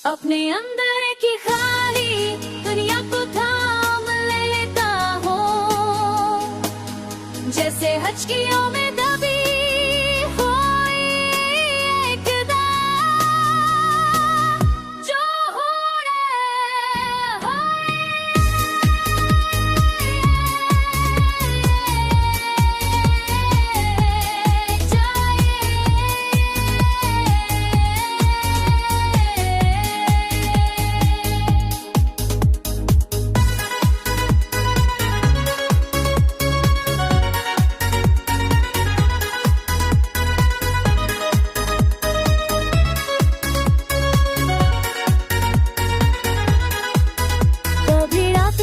अपने अंदर की खाली दुनिया को थाम लेता हूँ, जैसे हचकियों में दबी हुई एक दाग जो उड़े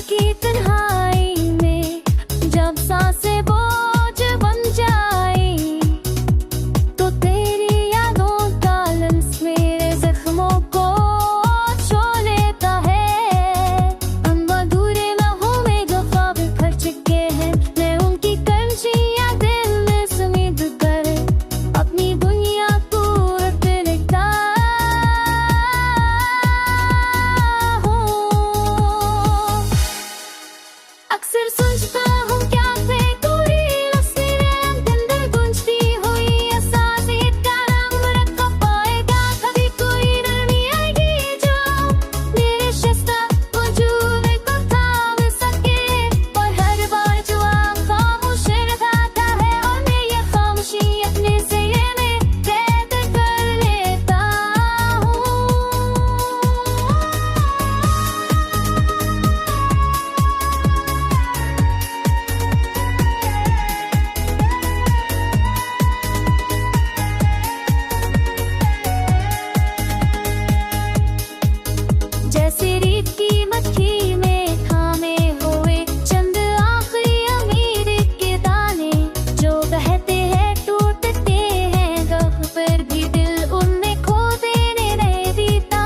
की तन्हाई में जब सांसें बोझ बन जाए, तो तेरी यादों का लम्स मेरे जख्मों को छू लेता है। हम अधूरे लम्हों में जो ख्वाब भर चुके हैं, मैं उनकी कंजियां दिल में समेट कर अपनी दुनिया को रटता अक्सर सोचता हूँ क्या थे कोई लफ्ज़ें अंदर गूंजती हुई एहसासें का नाम रखा पाएगा। कभी कोई नरमी आएगी जो मेरे शस्ता वजूद को थाम सके, और हर बार जो खामोश रहता है और मैं ये खामोशी अपने से में कैद कर लेता हूँ। जैसे रेत की मक्खी में थामे हुए चंद आखिरी अमीर के दाने, जो बहते हैं टूटते हैं गम पर भी दिल उनमें खो देने नहीं देता।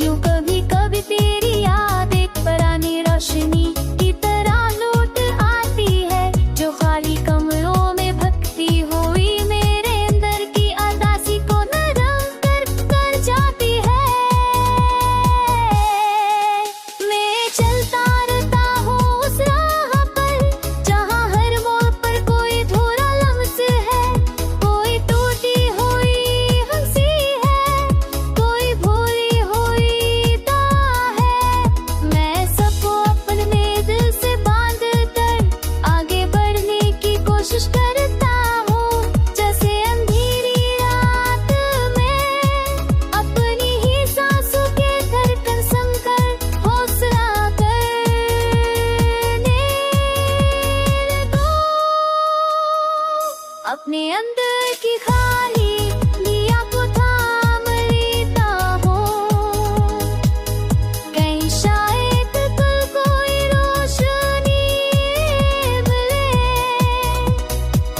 यूं कभी कभी तेरी याद एक पुरानी रोशनी की तरह लौट आती है, जो खाली कमरों में भटकती हुई मेरे अंदर की उदासी को नरम कर जाती है। मैं चलता रहता हूँ उस राह पर जहाँ हर मोड़ पर कोई अधूरा लम्स है, कोई टूटी हुई हंसी है, कोई भूली हुई दाह है। मैं सबको अपने दिल से बांध कर आगे बढ़ने की कोशिश करता हूँ, जैसे अंधेरी रात में अपनी ही सांसों के धड़कन समकर हौसला करने दो। अपने अंदर की खाली दुनिया को थाम लेता हूँ, कहीं शायद कल कोई रोशनी मिले,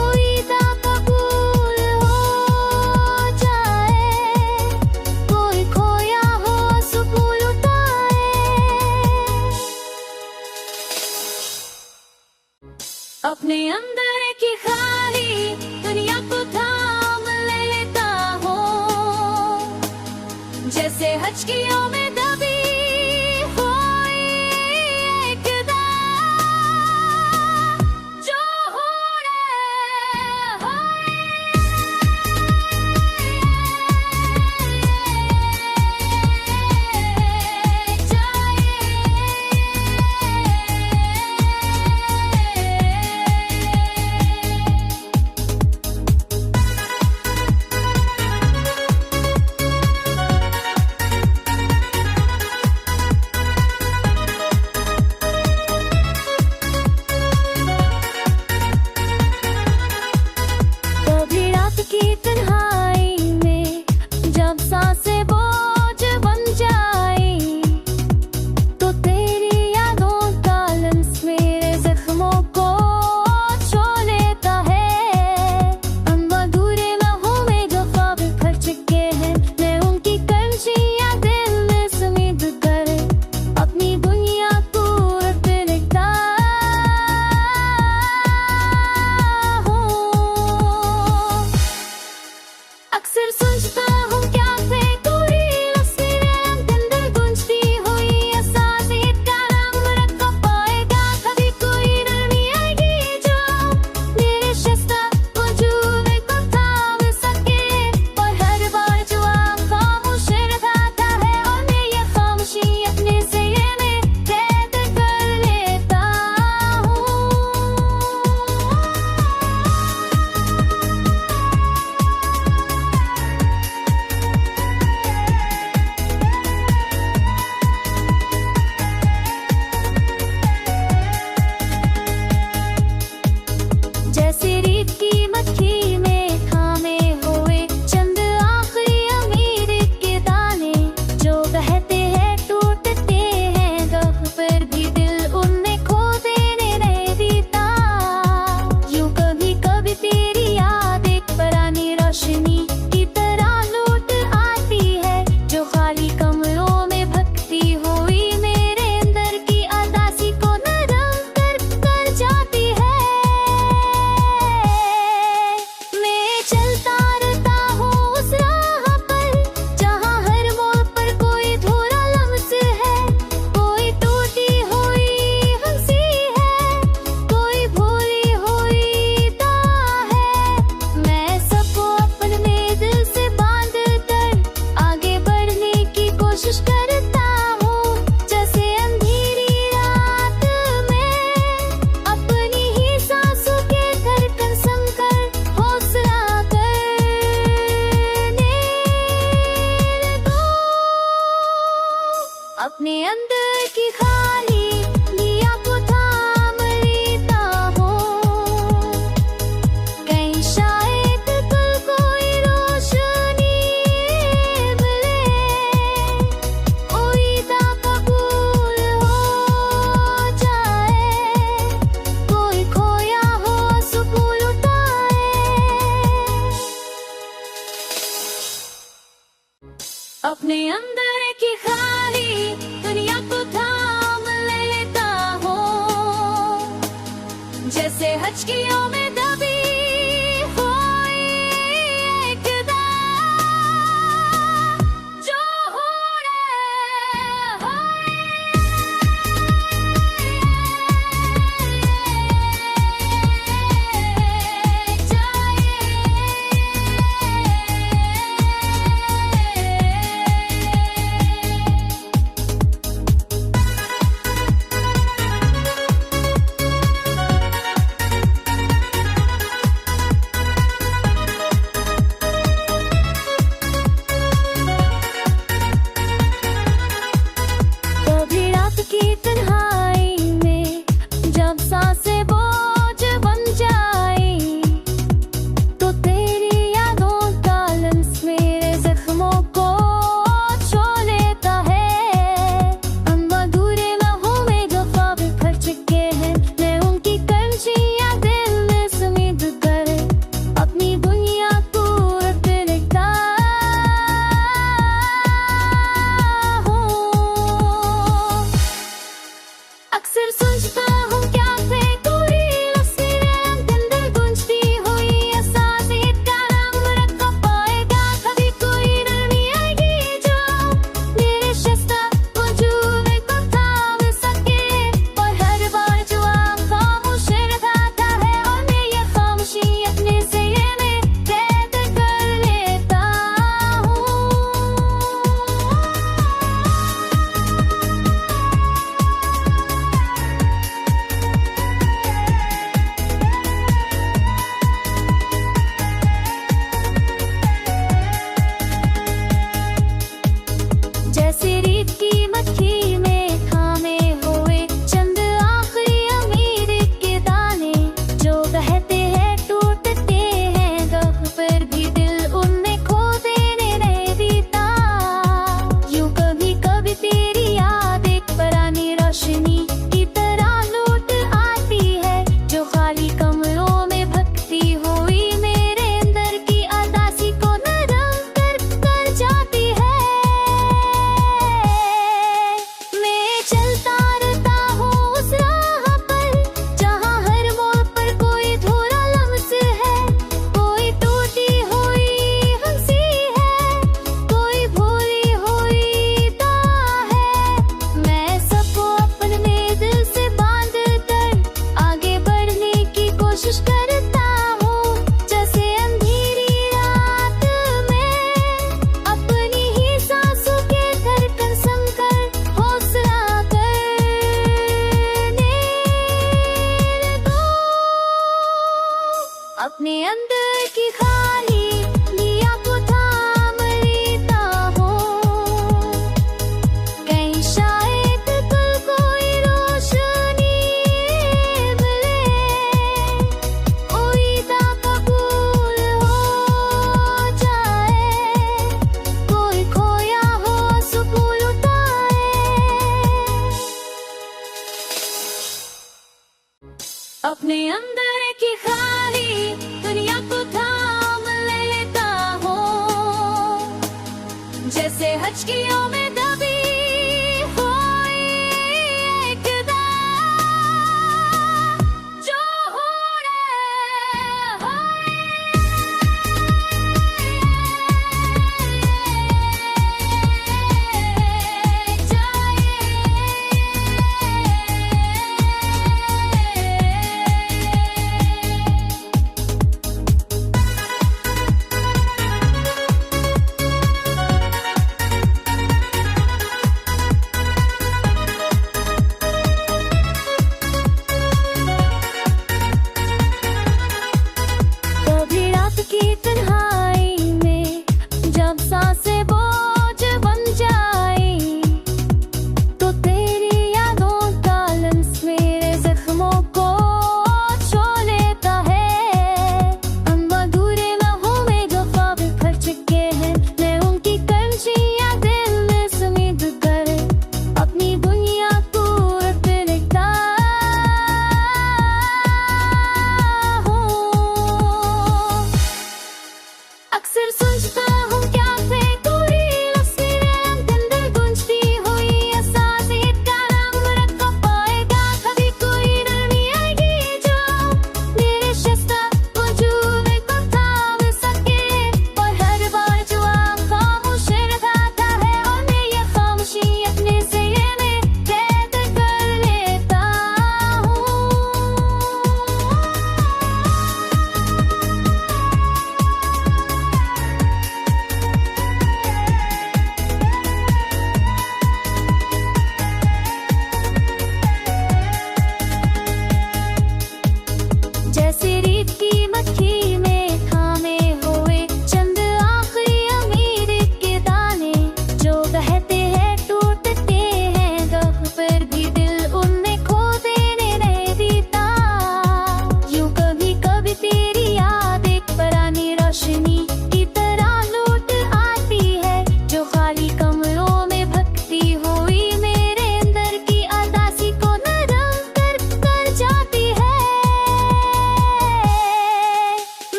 उम्मीदा कबूल हो जाए, कोई खोया हो सुकून उतारे। अपने अंदर की खाली दुनिया को थाम लेता हूँ, जैसे हचकियों में दबी हुई एक दाग जो उड़े अपने अंदर की खाली दिया को थाम लेता हूँ। कहीं शायद कल कोई रोशनी मिले, उम्मीदा कबूल हो जाए, कोई खोया हो सुकून लुटाए। अपने अंदर की खाली दुनिया को थाम लेता हूँ, जैसे हचकियों में दबी हुई एक दाग, जो उड़े कभी रात की तन्हाई में जब सांसें बोझ बन जाए, तो तेरी यादों का लम्स मेरे जख्मों को छू लेता है। हम अधूरे लम्हों में जो ख्वाब भर चुके हैं, मैं उनकी कंजियां दिल में समेट कर अपनी दुनिया को रट लेता हूँ। अक्सर सोचता हूँ क्या थे कोई लफ्ज़ें अंदर गूंजती हुई एहसासें का रंग रखा पाएगा। कभी कोई नरमी आएगी जो मेरे शस्ता वजूद को थाम सके, और हर बार जो आँख खामोश रहता है, और मैं ये खामोशी अपने से मैं कैद कर लेता हूँ। जैसे रीत की मक्खी में थामे हुए चंद आखिरी अमीर के दाने, जो बहते हैं टूटते हैं गम, पर भी दिल उनमें खो देने नहीं देता। यूं कभी कभी तेरी याद एक पुरानी रोशनी की तरह लौट आती है, जो खाली कमरों में भटकती हुई मेरे अंदर की अदासी को नरम कर जाती है। मैं चलता रहता हूँ उस राह पर, जहाँ हर मोड़ पर कोई अधूरा लम्स है, कोई टूटी हुई हंसी है, कोई भूली हुई दाह है। मैं सबको अपने दिल से बांध कर आगे बढ़ने की कोशिश करता हूँ, जैसे अंधेरी रात में अपनी ही सांसों के धड़कन समकर हौसला करने दो। अपने अंदर की खाली दिया को थाम लेता हूँ। कहीं शायद कल कोई रोशनी मिले, उम्मीदा कबूल हो जाए, कोई खोया हो सुकून लुटाए। अपने अंदर की खाली दुनिया को थाम लेता हूँ, जैसे हचकियों में दबी हुई एक दाग, जो उड़े जाए।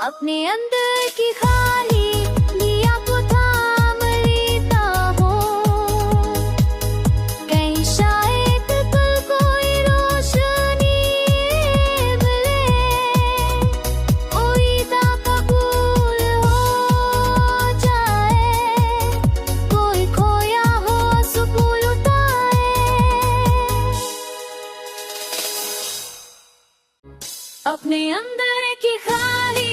अपने अंदर की खाली दिया को थाम लेता हूँ। कहीं शायद कल कोई रोशनी मिले, उम्मीदा कबूल हो जाए, कोई खोया हो सुकून उतारे। अपने अंदर की खाली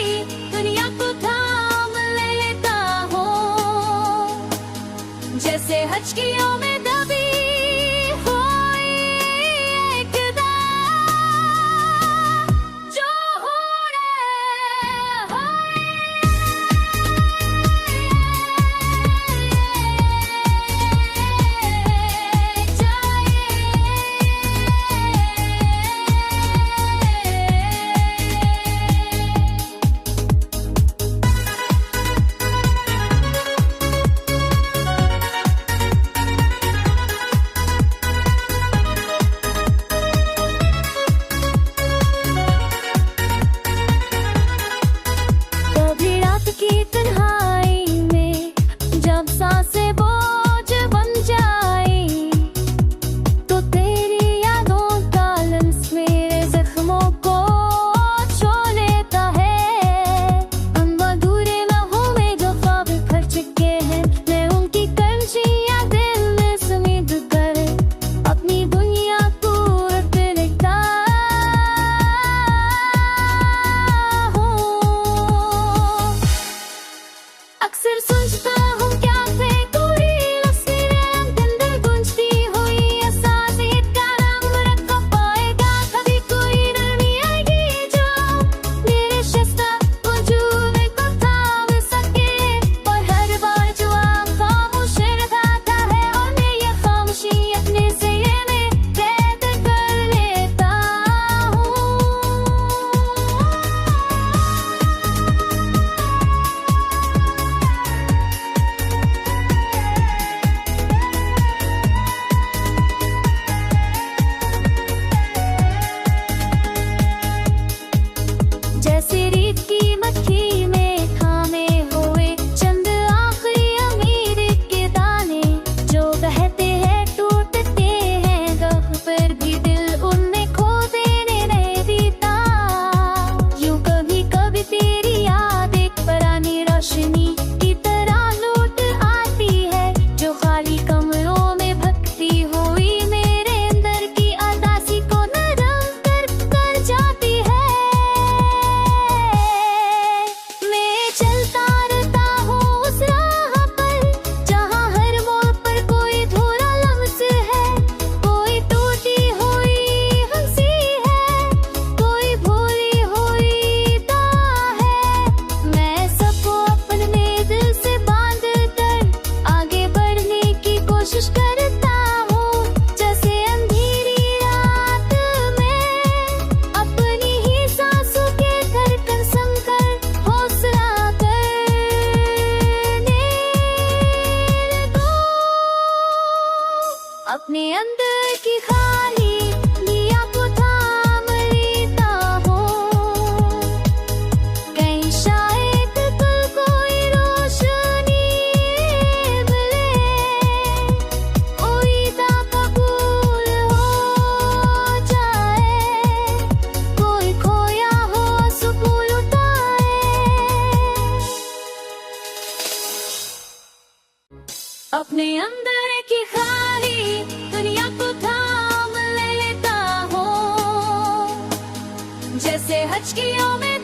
दुनिया को थाम लेता हूँ, जैसे हचकियों में दबी हुई एक दाग, जो उड़े की तन्हाई में जब सांसें बोझ बन जाए, तो तेरी यादों का लम्स मेरे जख्मों को छू लेता है। उन अधूरे लम्हों में जो ख्वाब भर चुके हैं, मैं उनकी कर्जियां दिल में समेट कर अपनी दुनिया को लिखता हूँ। अक्सर सोचता हूँ क्या थे कोई लफ्ज़ें अंदर गूंजती हुई एहसासें का नाम रख पाएगा। कभी कोई नरमी आएगी जो मेरे शस्ता वजूद को थाम सके, और हर बार जो आप खामोश रहता है, और मैं ये खामोशी अपने से मैं कैद कर लेता हूँ। जैसे रीत की मक्खी में थामे हुए चंद आखिरी अमीर के दाने, जो बहते हैं टूटते हैं गह पर भी दिल उनमें खो देने नहीं देता। यूं कभी कभी तेरी याद एक पुरानी रोशनी की तरह लौट आती है, जो खाली कमरों में भटकती हुई मेरे अंदर की उदासी को नरम कर जाती है। मैं चलता रहता हूँ उस राह पर, जहाँ हर मोड़ पर कोई अधूरा लम्स है, कोई टूटी हुई हंसी है, कोई भूली हुई दाह है। मैं सबको अपने दिल से बांध कर आगे बढ़ने की कोशिश करता हूँ, जैसे अंधेरी रात में अपनी ही सांसों के धड़कन समकर हौसला करने लगूं। अपने अंदर की खाली दिया को थाम लेता हूँ। कहीं शायद कल कोई रोशनी मिले, उम्मीदा कबूल हो जाए, कोई खोया हो सुकून उतारे। अपने अंदर की खाली दुनिया को थाम लेता हूँ, जैसे हचकियों में